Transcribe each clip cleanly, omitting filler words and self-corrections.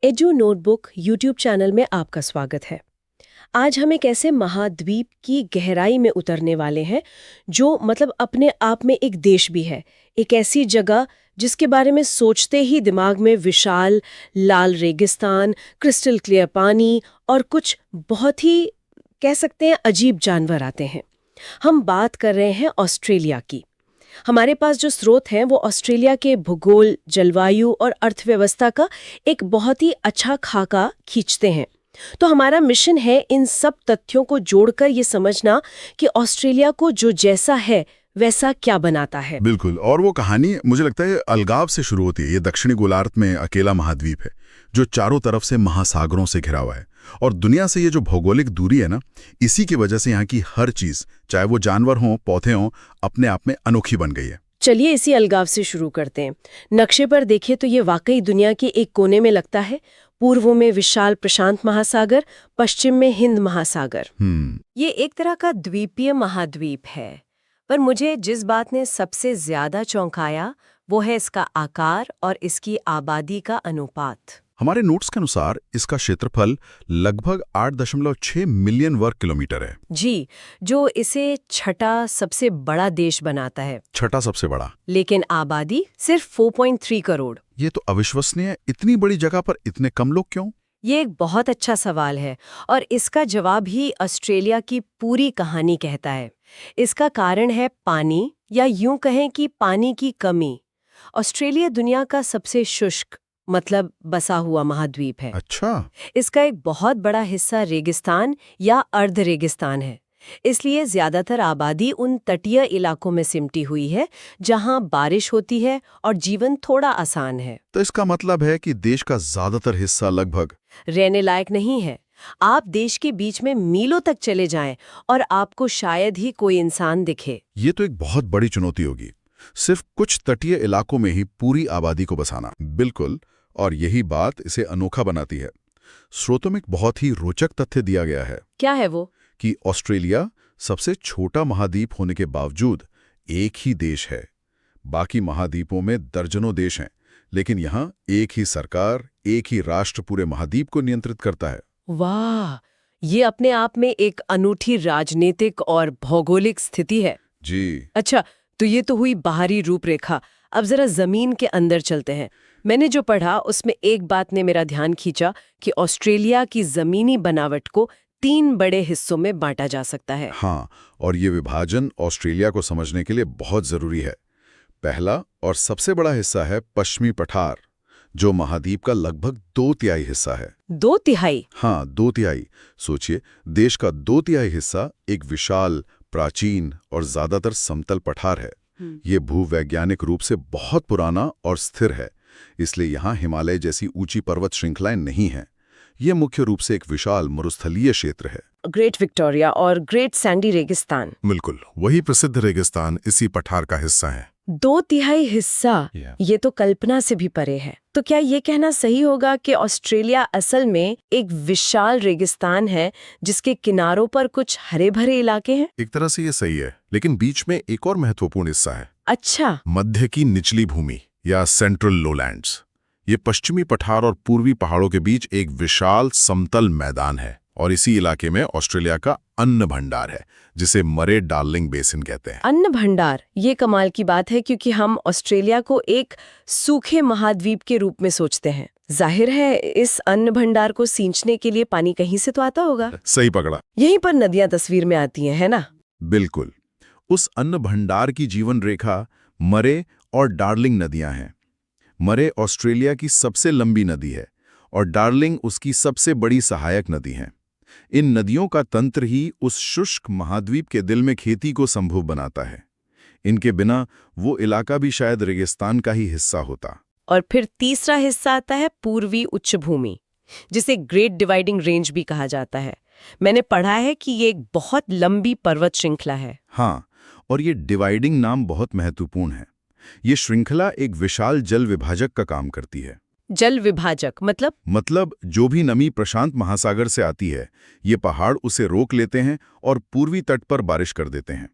Edu notebook YouTube channel में आपका स्वागत है। आज हम एक ऐसे महाद्वीप की गहराई में उतरने वाले हैं जो अपने आप में एक देश भी है। एक ऐसी जगह जिसके बारे में सोचते ही दिमाग में विशाल लाल रेगिस्तान, क्रिस्टल क्लियर पानी और कुछ बहुत ही कह सकते हैं अजीब जानवर आते हैं। हम बात कर रहे हैं ऑस्ट्रेलिया की। हमारे पास जो स्रोत हैं वो ऑस्ट्रेलिया के भूगोल, जलवायु और अर्थव्यवस्था का एक बहुत ही अच्छा खाका खींचते हैं। तो हमारा मिशन है इन सब तथ्यों को जोड़कर ये समझना कि ऑस्ट्रेलिया को जो जैसा है वैसा क्या बनाता है। बिल्कुल। और वो कहानी मुझे लगता है अलगाव से शुरू होती है। ये दक्षिणी गोलार्ध में अकेला महाद्वीप है जो चारों तरफ से महासागरों से घिरा हुआ है, और दुनिया से ये जो भौगोलिक दूरी है ना, इसी की वजह से यहाँ की हर चीज, चाहे वो जानवर हों, पौधे हों, अपने आप में अनोखी बन गई है। चलिए इसी अलगाव से शुरू करते हैं। नक्शे पर देखें तो ये वाकई दुनिया के एक कोने में लगता है। पूर्व में विशाल प्रशांत महासागर, पश्चिम में हिंद महासागर। ये एक तरह का द्वीपीय महाद्वीप है। पर मुझे जिस बात ने सबसे ज्यादा चौंकाया वो है इसका आकार और इसकी आबादी का अनुपात। हमारे नोट्स के अनुसार इसका क्षेत्रफल लगभग 8.6 मिलियन वर्ग किलोमीटर है। जी, जो इसे छठा सबसे बड़ा देश बनाता है। छठा सबसे बड़ा। लेकिन आबादी सिर्फ 4.3 करोड़। ये तो अविश्वसनीय है। इतनी बड़ी जगह पर इतने कम लोग क्यों? ये एक बहुत अच्छा सवाल है और इसका जवाब ही ऑस्ट्रेलिया की पूरी कहानी कहता है। इसका कारण है पानी, या यूं कहें कि पानी की कमी। ऑस्ट्रेलिया दुनिया का सबसे शुष्क बसा हुआ महाद्वीप है। अच्छा। इसका एक बहुत बड़ा हिस्सा रेगिस्तान या अर्ध रेगिस्तान है। इसलिए ज्यादातर आबादी उन तटीय इलाकों में सिमटी हुई है जहां बारिश होती है और जीवन थोड़ा आसान है। तो इसका मतलब है कि देश का ज्यादातर हिस्सा लगभग रहने लायक नहीं है। आप देश के बीच में मीलों तक चले जाएं और आपको शायद ही कोई इंसान दिखे। ये तो एक बहुत बड़ी चुनौती होगी, सिर्फ कुछ तटीय इलाकों में ही पूरी आबादी को बसाना। बिल्कुल, और यही बात इसे अनोखा बनाती है। स्रोतों में एक बहुत ही रोचक तथ्य दिया गया है। क्या है वो? कि ऑस्ट्रेलिया सबसे छोटा महाद्वीप होने के बावजूद एक ही देश है। बाकी महाद्वीपों में दर्जनों देश हैं, लेकिन यहाँ एक ही सरकार, एक ही राष्ट्र पूरे महाद्वीप को नियंत्रित करता है। वाह, ये अपने आप में एक अनूठी राजनीतिक और भौगोलिक स्थिति है। जी। अच्छा, तो ये तो हुई बाहरी रूपरेखा। अब जरा जमीन के अंदर चलते हैं। मैंने जो पढ़ा उसमें एक बात ने मेरा ध्यान खींचा कि ऑस्ट्रेलिया की जमीनी बनावट को 3 बड़े हिस्सों में बांटा जा सकता है। हाँ, और ये विभाजन ऑस्ट्रेलिया को समझने के लिए बहुत जरूरी है। पहला और सबसे बड़ा हिस्सा है पश्चिमी पठार, जो महाद्वीप का लगभग 2/3 हिस्सा है। 2/3? हाँ, 2/3। सोचिए, देश का 2/3 हिस्सा एक विशाल, प्राचीन और ज्यादातर समतल पठार है। ये भूवैज्ञानिक रूप से बहुत पुराना और स्थिर है, इसलिए यहाँ हिमालय जैसी ऊंची पर्वत श्रृंखलाएं नहीं हैं। ये मुख्य रूप से एक विशाल मरुस्थलीय क्षेत्र है। ग्रेट विक्टोरिया और ग्रेट सैंडी रेगिस्तान। बिल्कुल, वही प्रसिद्ध रेगिस्तान इसी पठार का हिस्सा है। 2/3 हिस्सा, ये तो कल्पना से भी परे है। तो क्या ये कहना सही होगा कि ऑस्ट्रेलिया असल में एक विशाल रेगिस्तान है जिसके किनारों पर कुछ हरे भरे इलाके हैं? एक तरह से ये सही है, लेकिन बीच में एक और महत्वपूर्ण हिस्सा है। अच्छा। मध्य की निचली भूमि या सेंट्रल लोलैंड्स। ये पश्चिमी पठार और पूर्वी पहाड़ों के बीच एक विशाल समतल मैदान है, और इसी इलाके में ऑस्ट्रेलिया का अन्न भंडार है, जिसे मरे डार्लिंग बेसिन कहते हैं। अन्न भंडार, ये कमाल की बात है क्योंकि हम ऑस्ट्रेलिया को एक सूखे महाद्वीप के रूप में सोचते हैं। जाहिर है इस अन्न भंडार को सींचने के लिए पानी कहीं से तो आता होगा। सही पकड़ा। यहीं पर नदियां तस्वीर में आती हैं, है ना? बिल्कुल। उस अन्न भंडार की जीवन रेखा मरे और डार्लिंग नदियां हैं। मरे ऑस्ट्रेलिया की सबसे लंबी नदी है और डार्लिंग उसकी सबसे बड़ी सहायक नदी है। इन नदियों का तंत्र ही उस शुष्क महाद्वीप के दिल में खेती को संभव बनाता है। इनके बिना वो इलाका भी शायद रेगिस्तान का ही हिस्सा होता। और फिर तीसरा हिस्सा आता है पूर्वी उच्च भूमि, जिसे ग्रेट डिवाइडिंग रेंज भी कहा जाता है। मैंने पढ़ा है कि ये एक बहुत लंबी पर्वत श्रृंखला है। हाँ, और ये डिवाइडिंग नाम बहुत महत्वपूर्ण है। ये श्रृंखला एक विशाल जल विभाजक का काम करती है। जल विभाजक मतलब जो भी नमी प्रशांत महासागर से आती है, ये पहाड़ उसे रोक लेते हैं और पूर्वी तट पर बारिश कर देते हैं।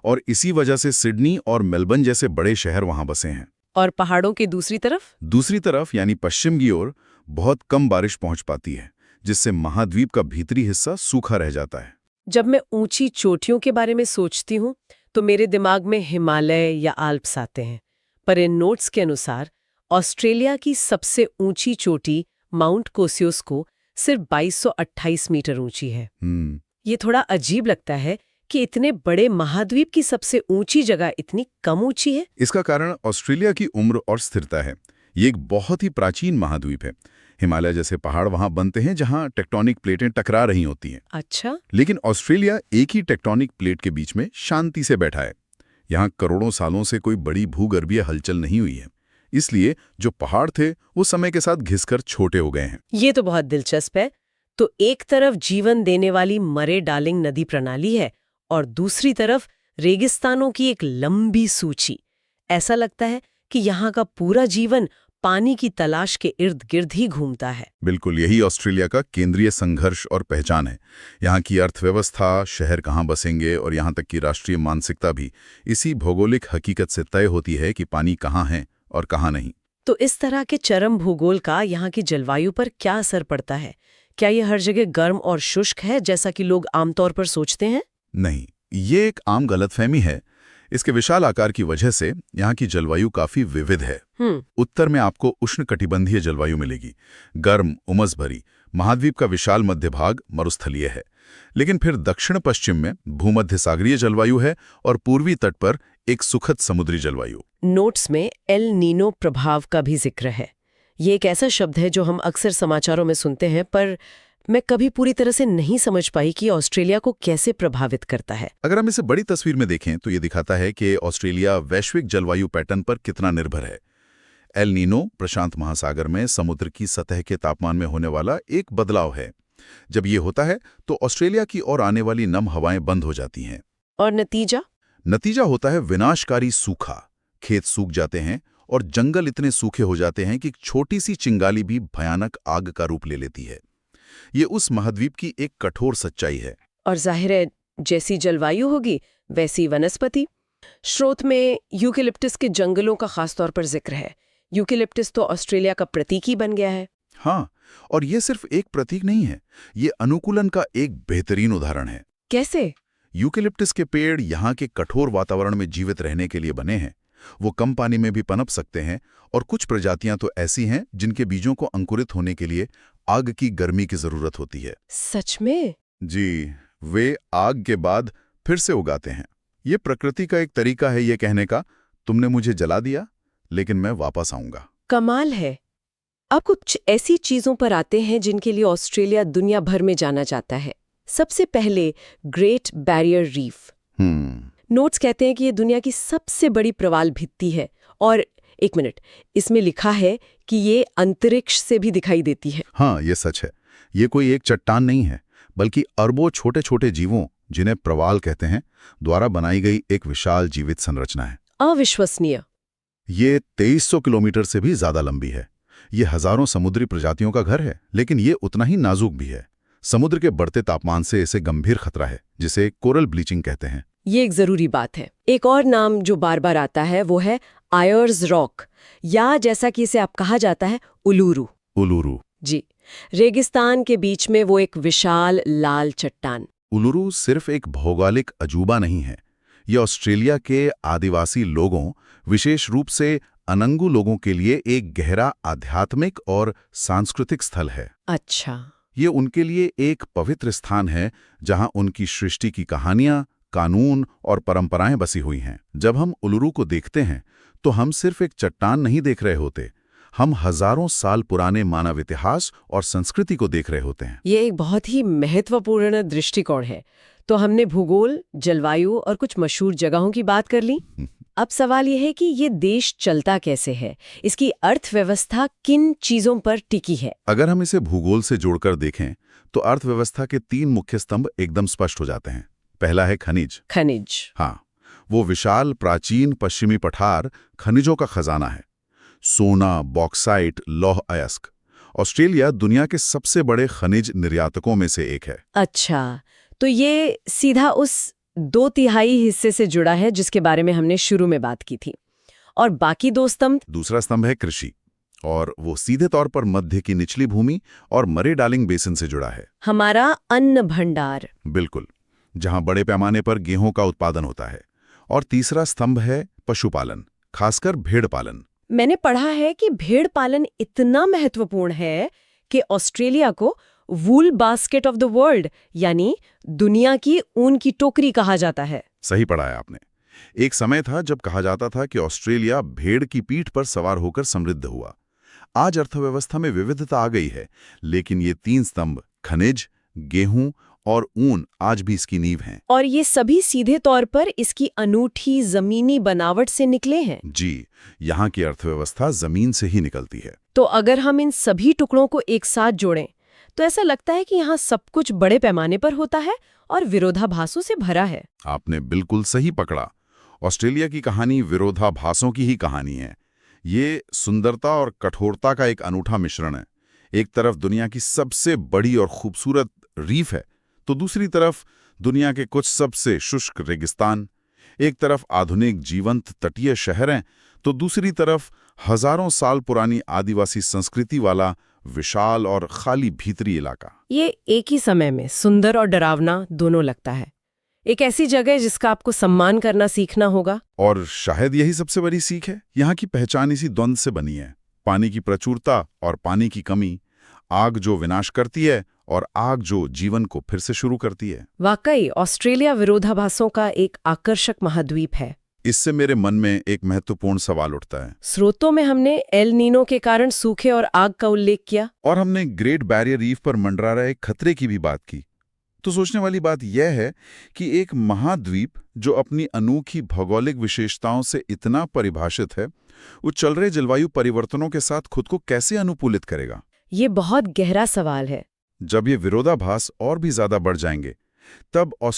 और इसी वजह से सिडनी और मेलबर्न जैसे बड़े शहर वहां बसे हैं। और पहाड़ों के दूसरी तरफ? दूसरी तरफ यानी पश्चिम की ओर बहुत कम बारिश पहुंच पाती है, जिससे महाद्वीप का भीतरी हिस्सा सूखा रह जाता है। जब मैं ऊंची चोटियों के बारे में सोचती हूँ तो मेरे दिमाग में हिमालय या आल्प्स आते हैं, पर इन नोट्स के अनुसार ऑस्ट्रेलिया की सबसे ऊंची चोटी माउंट कोसियोस्को सिर्फ 2228 मीटर ऊंची है। ये थोड़ा अजीब लगता है कि इतने बड़े महाद्वीप की सबसे ऊंची जगह इतनी कम ऊंची है। इसका कारण ऑस्ट्रेलिया की उम्र और स्थिरता है। ये एक बहुत ही प्राचीन महाद्वीप है। हिमालय जैसे पहाड़ वहां बनते हैं जहां टेक्टोनिक प्लेटें टकरा रही होती हैं। अच्छा। लेकिन ऑस्ट्रेलिया एक ही टेक्टोनिक प्लेट के बीच में शांति से बैठा है। यहाँ करोड़ों सालों से कोई बड़ी भूगर्भीय हलचल नहीं हुई है, इसलिए जो पहाड़ थे वो समय के साथ घिसकर छोटे हो गए हैं। ये तो बहुत दिलचस्प है। तो एक तरफ जीवन देने वाली मरे डार्लिंग नदी प्रणाली है और दूसरी तरफ रेगिस्तानों की एक लंबी सूची। ऐसा लगता है कि यहाँ का पूरा जीवन पानी की तलाश के इर्द गिर्द ही घूमता है। बिल्कुल, यही ऑस्ट्रेलिया का केंद्रीय संघर्ष और पहचान है। यहाँ की अर्थव्यवस्था, शहर कहाँ बसेंगे और यहाँ तक कि राष्ट्रीय मानसिकता भी इसी भौगोलिक हकीकत से तय होती है कि पानी कहाँ है और कहाँ नहीं। तो इस तरह के चरम भूगोल का यहाँ की जलवायु पर क्या असर पड़ता है? क्या ये हर जगह गर्म और शुष्क है जैसा कि लोग आमतौर पर सोचते हैं? नहीं, ये एक आम गलतफहमी है। इसके विशाल आकार की वजह से यहाँ की जलवायु काफी विविध है। उत्तर में आपको उष्णकटिबंधीय जलवायु मिलेगी, गर्म, उमस भरी। महाद्वीप का विशाल मध्य भाग मरुस्थलीय है, लेकिन फिर दक्षिण पश्चिम में भूमध्य सागरीय जलवायु है और पूर्वी तट पर एक सुखद समुद्री जलवायु। नोट्स में एल नीनो प्रभाव का भी जिक्र है। ये एक ऐसा शब्द है जो हम अक्सर समाचारों में सुनते हैं, पर मैं कभी पूरी तरह से नहीं समझ पाई कि ऑस्ट्रेलिया को कैसे प्रभावित करता है। अगर हम इसे बड़ी तस्वीर में देखें तो ये दिखाता है कि ऑस्ट्रेलिया वैश्विक जलवायु पैटर्न पर कितना निर्भर है। एल नीनो प्रशांत महासागर में समुद्र की सतह के तापमान में होने वाला एक बदलाव है। जब ये होता है तो ऑस्ट्रेलिया की ओर आने वाली नम हवाएं बंद हो जाती हैं। और नतीजा होता है विनाशकारी सूखा। खेत सूख जाते हैं और जंगल इतने सूखे हो जाते हैं कि एक छोटी सी चिंगारी भी भयानक आग का रूप ले लेती है। ये उस महाद्वीप की एक कठोर सच्चाई है। और जाहिर है, जैसी जलवायु होगी वैसी वनस्पति। स्रोत में यूकेलिप्टस के जंगलों का खासतौर पर जिक्र है। यूकेलिप्टस तो ऑस्ट्रेलिया का प्रतीक ही बन गया है। हाँ, और ये सिर्फ एक प्रतीक नहीं है, ये अनुकूलन का एक बेहतरीन उदाहरण है। कैसे? यूकेलिप्टस के पेड़ यहाँ के कठोर वातावरण में जीवित रहने के लिए बने हैं। वो कम पानी में भी पनप सकते हैं और कुछ प्रजातियां तो ऐसी हैं जिनके बीजों को अंकुरित होने के लिए आग की गर्मी की जरूरत होती है। सच में? जी, वे आग के बाद फिर से उगाते हैं। ये प्रकृति का एक तरीका है ये कहने का, तुमने मुझे जला दिया लेकिन मैं वापस आऊंगा। कमाल है। अब कुछ ऐसी चीजों पर आते हैं जिनके लिए ऑस्ट्रेलिया दुनिया भर में जाना जाता है। सबसे पहले ग्रेट बैरियर रीफ। नोट्स कहते हैं कि ये दुनिया की सबसे बड़ी प्रवाल भित्ति है और एक मिनट, इसमें लिखा है कि ये अंतरिक्ष से भी दिखाई देती है। हाँ, ये सच है। ये कोई एक चट्टान नहीं है, बल्कि अरबों छोटे छोटे जीवों, जिन्हें प्रवाल कहते हैं, द्वारा बनाई गई एक विशाल जीवित संरचना है। अविश्वसनीय। ये 2300 किलोमीटर से भी ज्यादा लंबी है। ये हजारों समुद्री प्रजातियों का घर है, लेकिन ये उतना ही नाजुक भी है। समुद्र के बढ़ते तापमान से इसे गंभीर खतरा है, जिसे कोरल ब्लीचिंग कहते हैं। ये एक जरूरी बात है। एक और नाम जो बार बार आता है वो है आयर्स रॉक, या जैसा कि इसे आप कहा जाता है, उलूरू। उलूरू जी, रेगिस्तान के बीच में वो एक विशाल लाल चट्टान। उलूरू सिर्फ एक भौगोलिक अजूबा नहीं है, ये ऑस्ट्रेलिया के आदिवासी लोगों, विशेष रूप से अनंगू लोगों के लिए एक गहरा आध्यात्मिक और सांस्कृतिक स्थल है। अच्छा। ये उनके लिए एक पवित्र स्थान है जहां उनकी सृष्टि की कहानियां, कानून और परंपराएं बसी हुई हैं। जब हम उलूरू को देखते हैं तो हम सिर्फ एक चट्टान नहीं देख रहे होते, हम हजारों साल पुराने मानव इतिहास और संस्कृति को देख रहे होते हैं। ये एक बहुत ही महत्वपूर्ण दृष्टिकोण है। तो हमने भूगोल, जलवायु और कुछ मशहूर जगहों की बात कर ली। अब सवाल यह है कि ये देश चलता कैसे है, इसकी अर्थव्यवस्था किन चीजों पर टिकी है? अगर हम इसे भूगोल से जोड़कर देखें तो अर्थव्यवस्था के 3 मुख्य स्तंभ एकदम स्पष्ट हो जाते हैं। पहला है खनिज। हाँ, वो विशाल प्राचीन पश्चिमी पठार खनिजों का खजाना है। सोना, बॉक्साइट, लौह अयस्क। ऑस्ट्रेलिया दुनिया के सबसे बड़े खनिज निर्यातकों में से एक है। अच्छा, तो ये सीधा उस 2/3 हिस्से से जुड़ा है जिसके बारे में हमने शुरू में बात की थी। और बाकी 2 स्तंभ? दूसरा स्तंभ है कृषि। और वो सीधे तौर पर मध्य की निचली भूमि और मरे डार्लिंग बेसिन से जुड़ा है। हमारा अन्न भंडार। बिल्कुल, जहां बड़े पैमाने पर गेहूं का उत्पादन होता है। और तीसरा स्तंभ है पशुपालन, खासकर भेड़ पालन। मैंने पढ़ा है कि भेड़ पालन इतना महत्वपूर्ण है कि ऑस्ट्रेलिया को वूल बास्केट ऑफ द वर्ल्ड यानी दुनिया की ऊन की टोकरी कहा जाता है। सही पढ़ा है आपने। एक समय था जब कहा जाता था कि ऑस्ट्रेलिया भेड़ की पीठ पर सवार होकर समृद्ध हुआ। आज अर्थव्यवस्था में विविधता आ गई है, लेकिन ये तीन स्तंभ खनिज, गेहूं और ऊन आज भी इसकी नींव हैं। और ये सभी सीधे तौर पर इसकी अनूठी जमीनी बनावट से निकले हैं। जी, यहाँ की अर्थव्यवस्था जमीन से ही निकलती है। तो अगर हम इन सभी टुकड़ों को एक साथ जोड़ें तो ऐसा लगता है कि यहाँ सब कुछ बड़े पैमाने पर होता है और विरोधाभासों से भरा है। आपने बिल्कुल सही पकड़ा। ऑस्ट्रेलिया की कहानी विरोधाभासों की ही कहानी है। ये सुंदरता और कठोरता का एक अनूठा मिश्रण है। एक तरफ दुनिया की सबसे बड़ी और खूबसूरत रीफ है, तो दूसरी तरफ दुनिया के कुछ सबसे शुष्क रेगिस्तान। एक तरफ आधुनिक जीवंत तटीय शहर हैं, तो दूसरी तरफ हजारों साल पुरानी आदिवासी संस्कृति वाला विशाल और खाली भीतरी इलाका। ये एक ही समय में सुंदर और डरावना दोनों लगता है। एक ऐसी जगह है जिसका आपको सम्मान करना सीखना होगा। और शायद यही सबसे बड़ी सीख है। यहाँ की पहचान इसी द्वंद्व से बनी है, पानी की प्रचुरता और पानी की कमी, आग जो विनाश करती है और आग जो जीवन को फिर से शुरू करती है। वाकई ऑस्ट्रेलिया विरोधाभासों का एक आकर्षक महाद्वीप है। इससे मेरे मन में एक महत्वपूर्ण सवाल उठता है। स्रोतों में हमने एल नीनो के कारण सूखे और आग का उल्लेख किया, और हमने ग्रेट बैरियर रीफ पर मंडरा रहे खतरे की भी बात की। तो सोचने वाली बात यह है कि एक महाद्वीप जो अपनी अनोखी भौगोलिक विशेषताओं से इतना परिभाषित है, वो चल रहे जलवायु परिवर्तनों के साथ खुद को कैसे अनुकूलित करेगा? ये बहुत गहरा सवाल है। जब ये विरोधाभास और भी ज्यादा बढ़ जाएंगे, तब